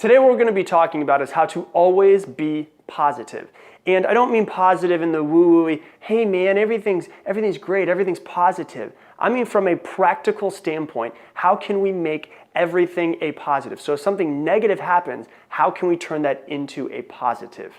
Today what we're going to be talking about is how to always be positive. And I don't mean positive in the woo-woo-y, hey man, everything's great, everything's positive. I mean from a practical standpoint, how can we make everything a positive? So if something negative happens, how can we turn that into a positive?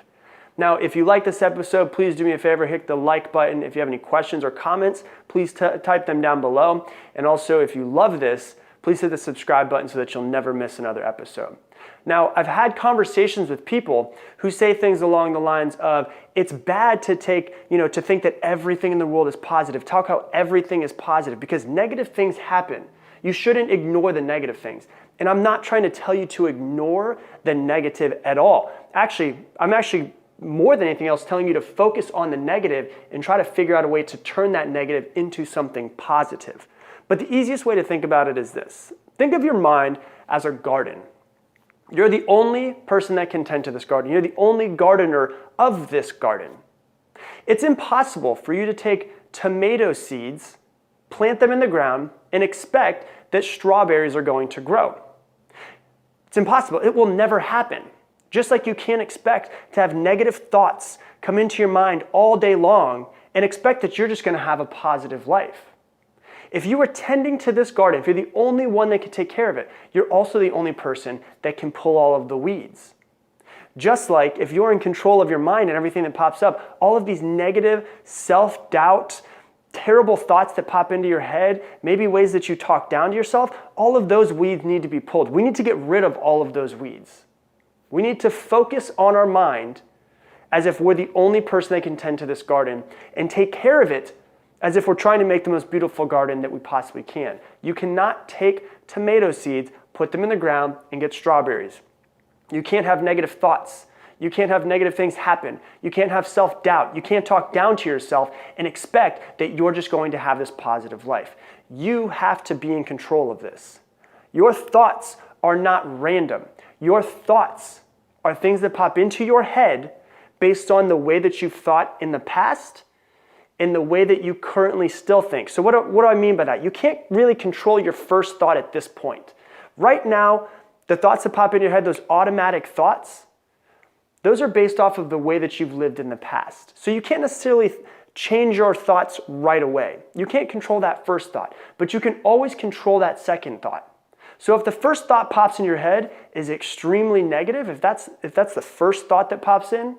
Now, if you like this episode, please do me a favor, hit the like button. If you have any questions or comments, please type them down below. And also, if you love this, please hit the subscribe button so that you'll never miss another episode. Now, I've had conversations with people who say things along the lines of, it's bad to think that everything in the world is positive. Talk how everything is positive because negative things happen. You shouldn't ignore the negative things. And I'm not trying to tell you to ignore the negative at all. I'm actually more than anything else telling you to focus on the negative and try to figure out a way to turn that negative into something positive. But the easiest way to think about it is this. Think of your mind as a garden. You're the only person that can tend to this garden. You're the only gardener of this garden. It's impossible for you to take tomato seeds, plant them in the ground, and expect that strawberries are going to grow. It's impossible. It will never happen. Just like you can't expect to have negative thoughts come into your mind all day long and expect that you're just going to have a positive life. If you are tending to this garden, if you're the only one that can take care of it, you're also the only person that can pull all of the weeds. Just like if you're in control of your mind and everything that pops up, all of these negative self-doubt, terrible thoughts that pop into your head, maybe ways that you talk down to yourself, all of those weeds need to be pulled. We need to get rid of all of those weeds. We need to focus on our mind as if we're the only person that can tend to this garden and take care of it as if we're trying to make the most beautiful garden that we possibly can. You cannot take tomato seeds, put them in the ground, and get strawberries. You can't have negative thoughts. You can't have negative things happen. You can't have self-doubt. You can't talk down to yourself and expect that you're just going to have this positive life. You have to be in control of this. Your thoughts are not random. Your thoughts are things that pop into your head based on the way that you've thought in the past and the way that you currently still think. So what do I mean by that? You can't really control your first thought at this point. Right now, the thoughts that pop in your head, those automatic thoughts, those are based off of the way that you've lived in the past. So you can't necessarily change your thoughts right away. You can't control that first thought, but you can always control that second thought. So if the first thought pops in your head is extremely negative, if that's the first thought that pops in,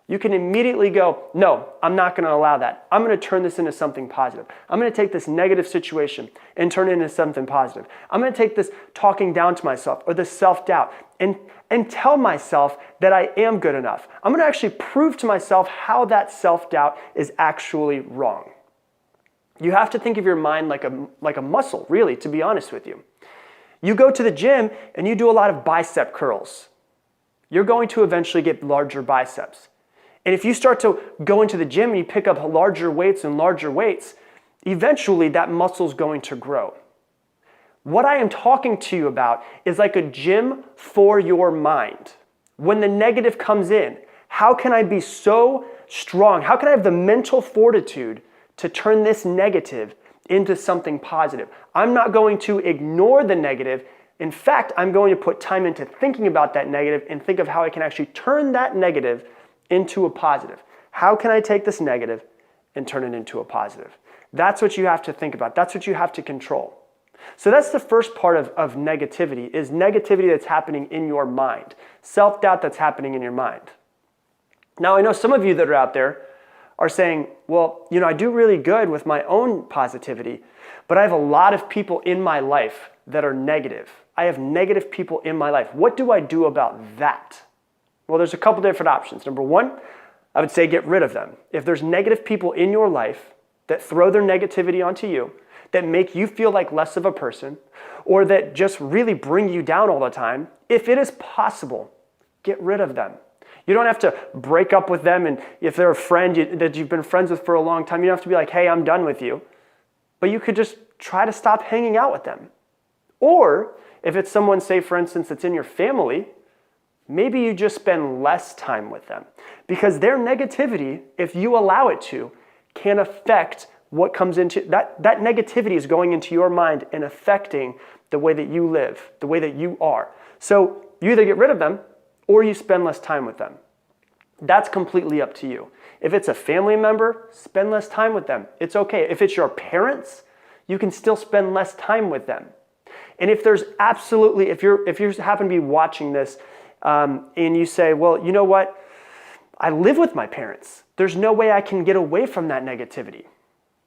you can immediately go, no, I'm not going to allow that. I'm going to turn this into something positive. I'm going to take this negative situation and turn it into something positive. I'm going to take this talking down to myself or this self-doubt and tell myself that I am good enough. I'm going to actually prove to myself how that self-doubt is actually wrong. You have to think of your mind like a muscle, really, to be honest with you. You go to the gym and you do a lot of bicep curls. You're going to eventually get larger biceps. And if you start to go into the gym and you pick up larger weights, eventually that muscle is going to grow. What I am talking to you about is like a gym for your mind. When the negative comes in, how can I be so strong? How can I have the mental fortitude to turn this negative into something positive? I'm not going to ignore the negative. In fact, I'm going to put time into thinking about that negative and think of how I can actually turn that negative into a positive. How can I take this negative and turn it into a positive? That's what you have to think about. That's what you have to control. So that's the first part of negativity, is negativity that's happening in your mind. Self-doubt that's happening in your mind. Now, I know some of you that are out there are saying, well, I do really good with my own positivity, but I have a lot of people in my life that are negative. I have negative people in my life. What do I do about that? Well, there's a couple different options. Number one, I would say get rid of them. If there's negative people in your life that throw their negativity onto you, that make you feel like less of a person, or that just really bring you down all the time, if it is possible, get rid of them. You don't have to break up with them, and if they're a friend that you've been friends with for a long time, you don't have to be like, hey, I'm done with you. But you could just try to stop hanging out with them. Or if it's someone, say for instance, that's in your family, maybe you just spend less time with them, because their negativity, if you allow it to, can affect what comes into that negativity is going into your mind and affecting the way that you live, the way that you are. So you either get rid of them or you spend less time with them. That's completely up to you. If it's a family member, spend less time with them. It's okay. If it's your parents, you can still spend less time with them. And if there's absolutely, if you happen to be watching this and you say, well, you know what? I live with my parents. There's no way I can get away from that negativity.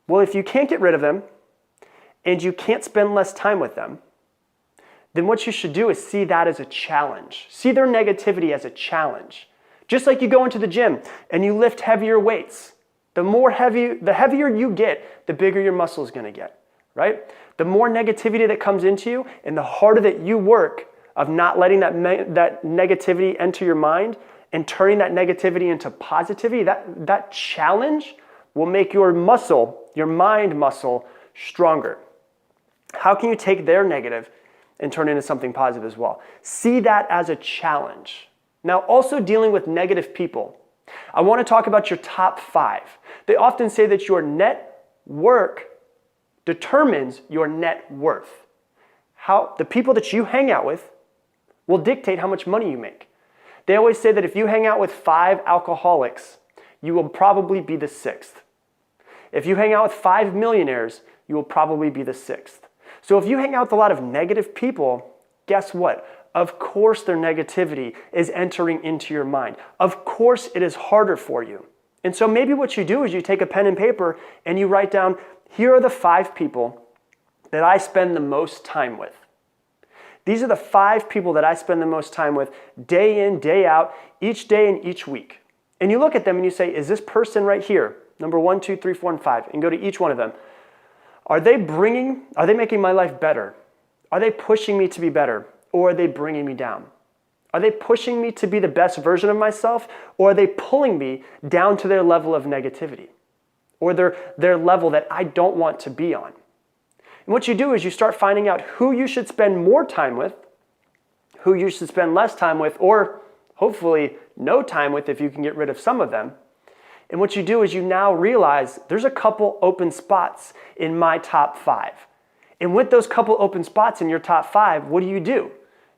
Well, if you can't get rid of them and you can't spend less time with them, then what you should do is see that as a challenge. See their negativity as a challenge. Just like you go into the gym and you lift heavier weights. The heavier you get, the bigger your muscle is going to get, right? The more negativity that comes into you and the harder that you work of not letting that negativity enter your mind and turning that negativity into positivity, that challenge will make your muscle, your mind muscle, stronger. How can you take their negative and turn it into something positive as well? See that as a challenge. Now, also dealing with negative people, I want to talk about your top 5. They often say that your net worth determines your net worth. How the people that you hang out with will dictate how much money you make. They always say that if you hang out with 5 alcoholics, you will probably be the 6th. If you hang out with 5 millionaires, you will probably be the 6th. So if you hang out with a lot of negative people, guess what? Of course their negativity is entering into your mind. Of course it is harder for you. And so maybe what you do is you take a pen and paper and you write down, here are the 5 people that I spend the most time with. These are the 5 people that I spend the most time with day in, day out, each day and each week. And you look at them and you say, is this person right here, number 1, 2, 3, 4, and 5, and go to each one of them. Are they making my life better? Are they pushing me to be better? Or are they bringing me down? Are they pushing me to be the best version of myself? Or are they pulling me down to their level of negativity? Or their level that I don't want to be on? And what you do is you start finding out who you should spend more time with, who you should spend less time with, or hopefully no time with if you can get rid of some of them. And what you do is you now realize there's a couple open spots in my top 5. And with those couple open spots in your top 5, what do?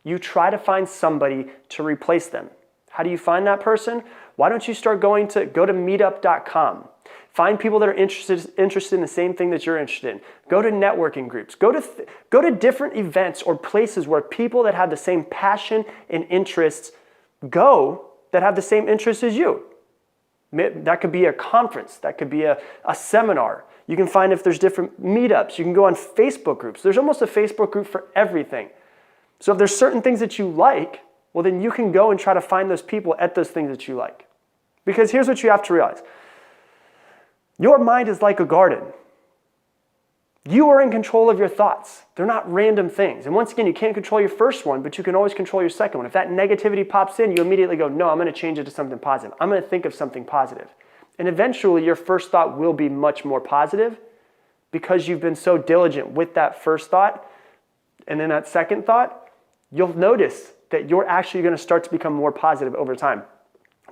You try to find somebody to replace them. How do you find that person? Why don't you start go to meetup.com. Find people that are interested in the same thing that you're interested in. Go to networking groups. Go to different events or places where people that have the same passion and interests that have the same interests as you. That could be a conference. That could be a seminar. You can find if there's different meetups. You can go on Facebook groups. There's almost a Facebook group for everything. So if there's certain things that you like, well, then you can go and try to find those people at those things that you like. Because here's what you have to realize. Your mind is like a garden. You are in control of your thoughts. They're not random things. And once again, you can't control your first one, but you can always control your second one. If that negativity pops in, you immediately go, no, I'm going to change it to something positive. I'm going to think of something positive. And eventually, your first thought will be much more positive because you've been so diligent with that first thought. And then that second thought, you'll notice that you're actually going to start to become more positive over time.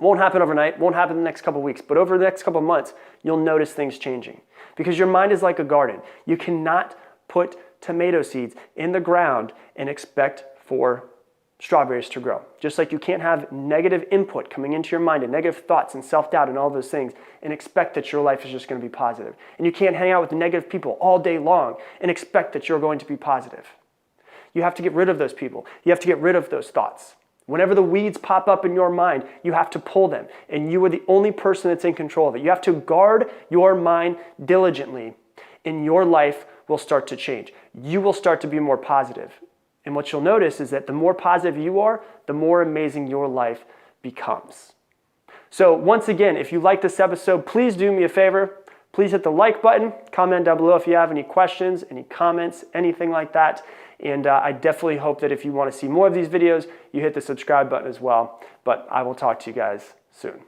Won't happen overnight, won't happen in the next couple of weeks, but over the next couple of months, you'll notice things changing. Because your mind is like a garden. You cannot put tomato seeds in the ground and expect for strawberries to grow. Just like you can't have negative input coming into your mind and negative thoughts and self-doubt and all those things and expect that your life is just going to be positive. And you can't hang out with negative people all day long and expect that you're going to be positive. You have to get rid of those people. You have to get rid of those thoughts. Whenever the weeds pop up in your mind, you have to pull them, and you are the only person that's in control of it. You have to guard your mind diligently, and your life will start to change. You will start to be more positive. And what you'll notice is that the more positive you are, the more amazing your life becomes. So once again, if you like this episode, please do me a favor. Please hit the like button, comment down below if you have any questions, any comments, anything like that. And I definitely hope that if you want to see more of these videos, you hit the subscribe button as well. But I will talk to you guys soon.